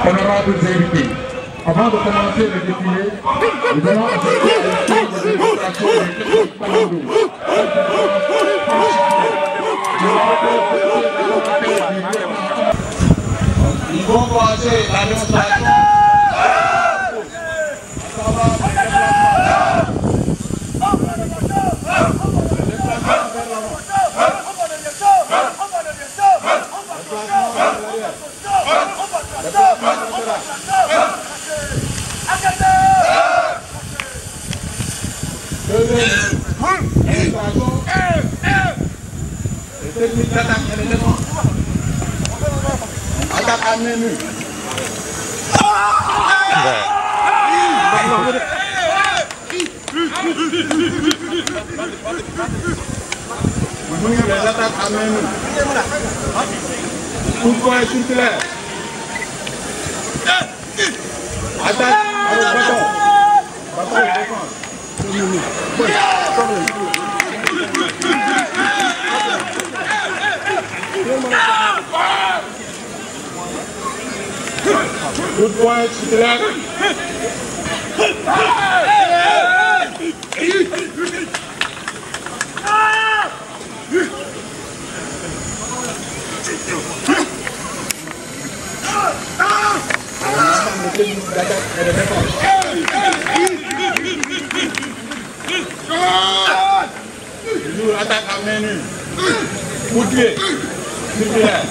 Honorables invités, avant de commencer le défilé, nous allons assister à une séance de démonstration des techniques commando. Ils vont commencer la démonstration. Technique d'attaque et de défense. Attaque à main nue. Les attaques à main nue. Coup de poing circulaire. Attaque avec bâton. Bâton de défense. Coup de poing circulaire. Toujours attaque à main nue. Coup de pied circulaire.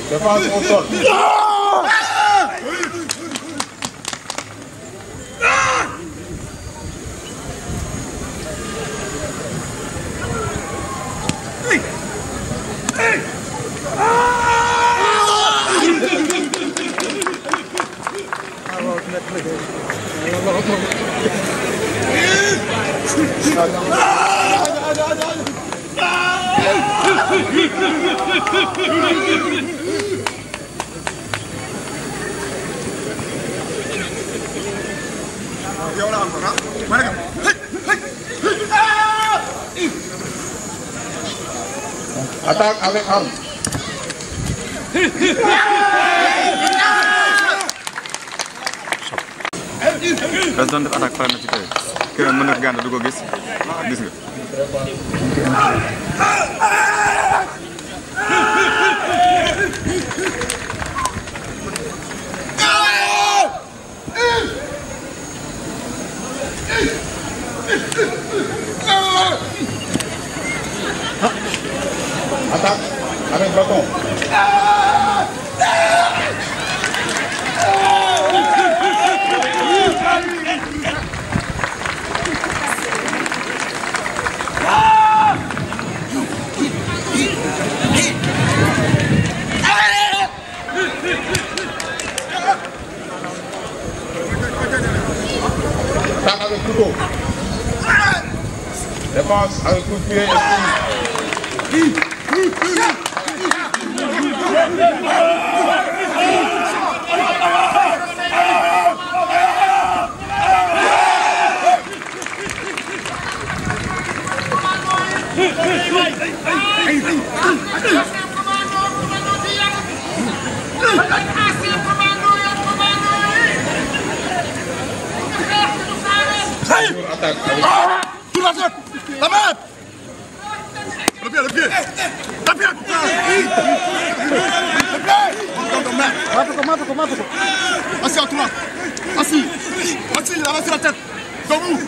Défense au sol. Attaque avec arme. Das doon def attaque pare na ci tey keneen mën na ko gànn du ko gis gis nga. Attaque avec bâton. Attaque avec couteau. Défense avec coup de pied et attaque avec... Tout la tête! La main! Le pied, le pied! La pied! Mate-ko. Assis à toi! Assis! Assis, la main sur la tête! Debout!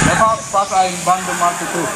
Défense face à une bande de marteaux.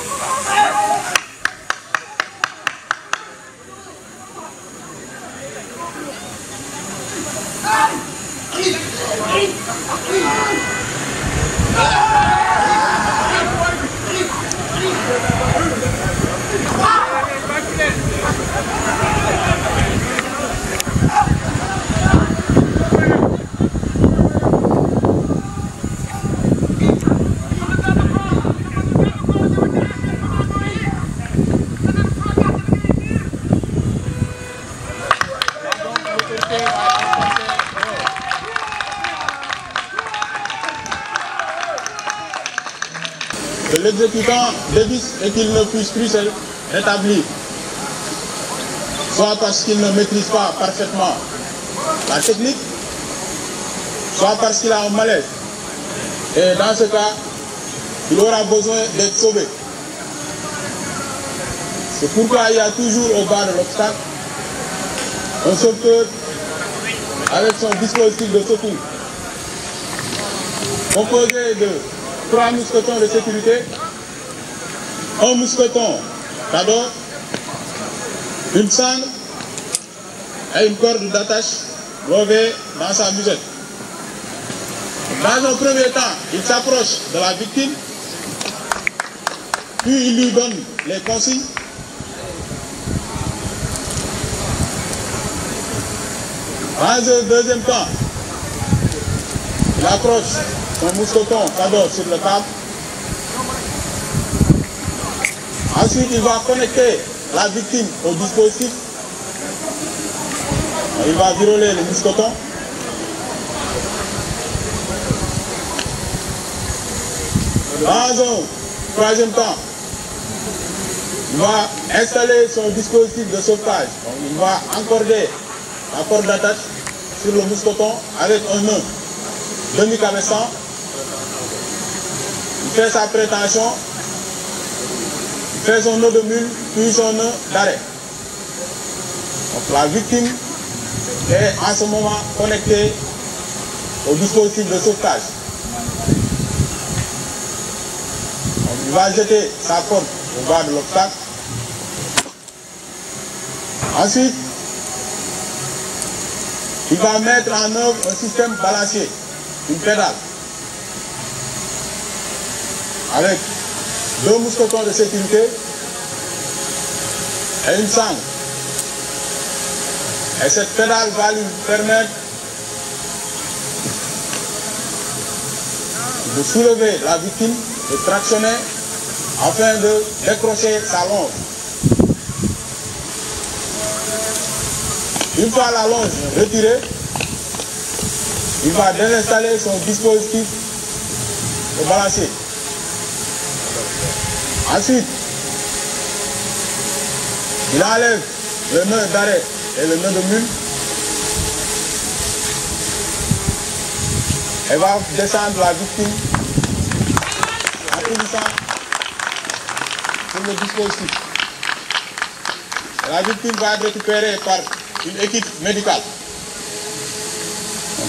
L'exécutant débute et qu'il ne puisse plus se rétablir, soit parce qu'il ne maîtrise pas parfaitement la technique, soit parce qu'il a un malaise. Et dans ce cas, il aura besoin d'être sauvé. C'est pourquoi il y a toujours au bas de l'obstacle un sauveteur avec son dispositif de secours, composé de 3 mousquetons de sécurité, un mousqueton cadeau, une sangle et une corde d'attache levée dans sa musette. Dans un premier temps, il s'approche de la victime, puis il lui donne les consignes. Dans un deuxième temps, il accroche son mousqueton cadeau sur le câble. Ensuite, il va connecter la victime au dispositif. Il va viroler le mousqueton. Dans un troisième temps, il va installer son dispositif de sauvetage. Donc, il va encorder la corde d'attache sur le mousqueton avec un nœud demi-cabeçon. Il fait sa prétention, il fait son nœud de mule, puis son nœud d'arrêt. Donc la victime est en ce moment connectée au dispositif de sauvetage. Donc il va jeter sa corde au bas de l'obstacle. Ensuite, il va mettre en œuvre un système balancier, une pédale, avec 2 mousquetons de sécurité et une sangle. Et cette pédale va lui permettre de soulever la victime, de tractionner afin de décrocher sa longe. Une fois la longe retirée, il va désinstaller son dispositif de balancier. Ensuite, il enlève le nœud d'arrêt et le nœud de mule et va descendre la victime en finissant sur le dispositif. La victime va être récupérée par une équipe médicale.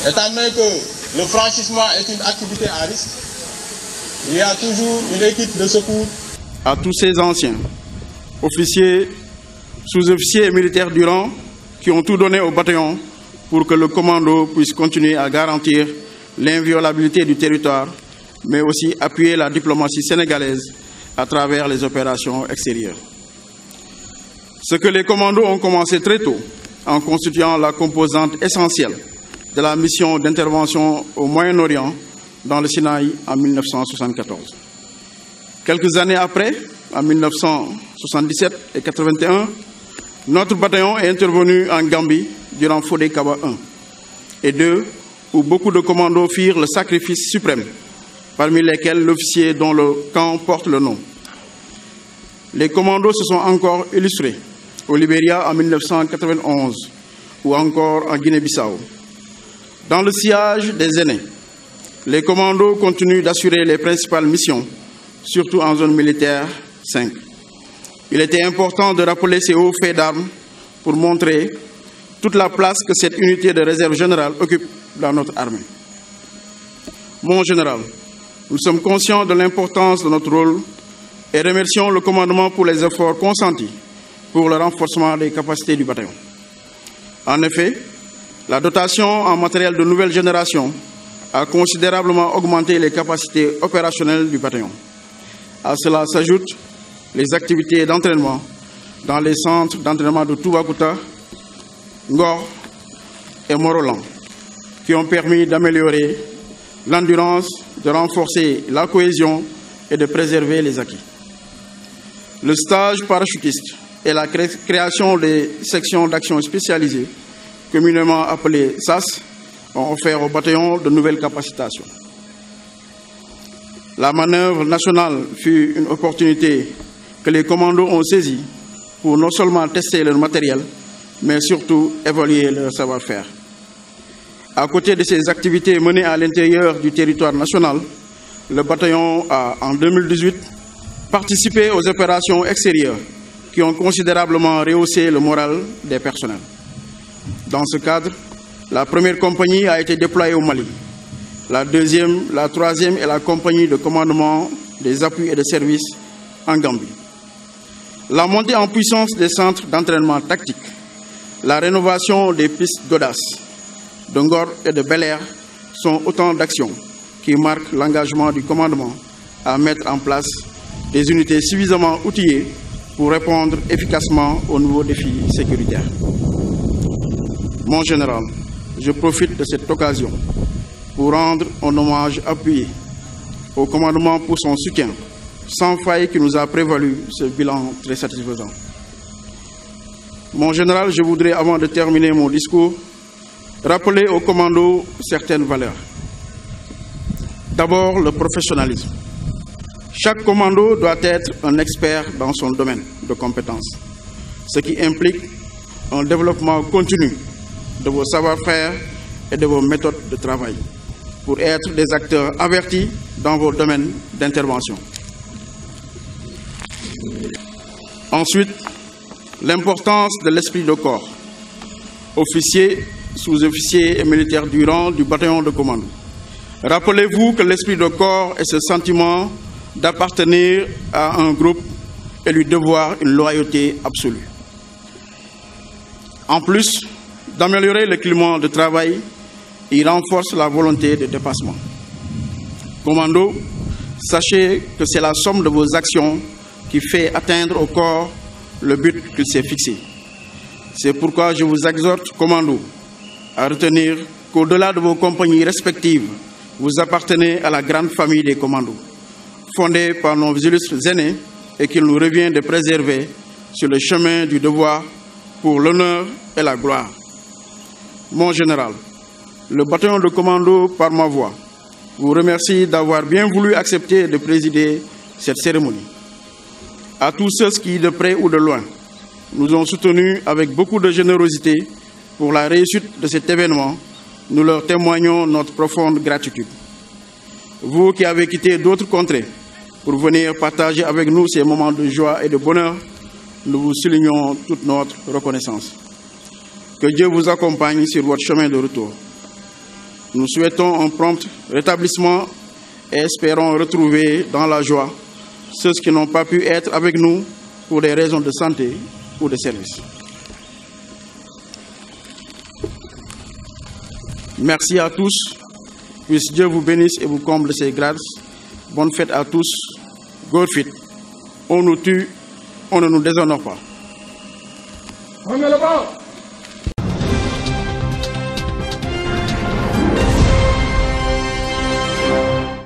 Étant donné que le franchissement est une activité à risque, il y a toujours une équipe de secours. À tous ces anciens, officiers, sous-officiers et militaires du rang qui ont tout donné au bataillon pour que le commando puisse continuer à garantir l'inviolabilité du territoire, mais aussi appuyer la diplomatie sénégalaise à travers les opérations extérieures. Ce que les commandos ont commencé très tôt, en constituant la composante essentielle de la mission d'intervention au Moyen-Orient dans le Sinaï en 1974. Quelques années après, en 1977 et 1981, notre bataillon est intervenu en Gambie durant Fodé Kaba 1 et 2, où beaucoup de commandos firent le sacrifice suprême, parmi lesquels l'officier dont le camp porte le nom. Les commandos se sont encore illustrés au Libéria en 1991 ou encore en Guinée-Bissau. Dans le sillage des aînés, les commandos continuent d'assurer les principales missions, surtout en zone militaire 5. Il était important de rappeler ces hauts faits d'armes pour montrer toute la place que cette unité de réserve générale occupe dans notre armée. Mon général, nous sommes conscients de l'importance de notre rôle et remercions le commandement pour les efforts consentis pour le renforcement des capacités du bataillon. En effet, la dotation en matériel de nouvelle génération a considérablement augmenté les capacités opérationnelles du bataillon. À cela s'ajoutent les activités d'entraînement dans les centres d'entraînement de Toubacouta, Ngor et Morolan, qui ont permis d'améliorer l'endurance, de renforcer la cohésion et de préserver les acquis. Le stage parachutiste et la création des sections d'action spécialisées, communément appelées SAS, ont offert au bataillon de nouvelles capacitations. La manœuvre nationale fut une opportunité que les commandos ont saisie pour non seulement tester leur matériel, mais surtout évaluer leur savoir-faire. À côté de ces activités menées à l'intérieur du territoire national, le bataillon a, en 2018, participé aux opérations extérieures qui ont considérablement rehaussé le moral des personnels. Dans ce cadre, la première compagnie a été déployée au Mali. La deuxième, la troisième est la compagnie de commandement des appuis et des services en Gambie. La montée en puissance des centres d'entraînement tactique, la rénovation des pistes d'audace, de Ngor et de Bel Air sont autant d'actions qui marquent l'engagement du commandement à mettre en place des unités suffisamment outillées pour répondre efficacement aux nouveaux défis sécuritaires. Mon général, je profite de cette occasion pour rendre un hommage appuyé au commandement pour son soutien sans faille qui nous a prévalu ce bilan très satisfaisant. Mon général, je voudrais, avant de terminer mon discours, rappeler au commando certaines valeurs. D'abord, le professionnalisme. Chaque commando doit être un expert dans son domaine de compétences, ce qui implique un développement continu de vos savoir-faire et de vos méthodes de travail pour être des acteurs avertis dans vos domaines d'intervention. Ensuite, l'importance de l'esprit de corps. Officiers, sous-officiers et militaires du rang du bataillon de commando. Rappelez-vous que l'esprit de corps est ce sentiment d'appartenir à un groupe et lui devoir une loyauté absolue. En plus d'améliorer le climat de travail, il renforce la volonté de dépassement. Commando, sachez que c'est la somme de vos actions qui fait atteindre au corps le but qu'il s'est fixé. C'est pourquoi je vous exhorte, commando, à retenir qu'au-delà de vos compagnies respectives vous appartenez à la grande famille des commandos, fondée par nos illustres aînés et qu'il nous revient de préserver sur le chemin du devoir pour l'honneur et la gloire. Mon général, le bataillon de commando, par ma voix, vous remercie d'avoir bien voulu accepter de présider cette cérémonie. À tous ceux qui, de près ou de loin, nous ont soutenus avec beaucoup de générosité pour la réussite de cet événement, nous leur témoignons notre profonde gratitude. Vous qui avez quitté d'autres contrées pour venir partager avec nous ces moments de joie et de bonheur, nous vous soulignons toute notre reconnaissance. Que Dieu vous accompagne sur votre chemin de retour. Nous souhaitons un prompt rétablissement et espérons retrouver dans la joie ceux qui n'ont pas pu être avec nous pour des raisons de santé ou de service. Merci à tous. Puisse Dieu vous bénisse et vous comble ses grâces. Bonne fête à tous. God fit. On nous tue, on ne nous déshonore pas.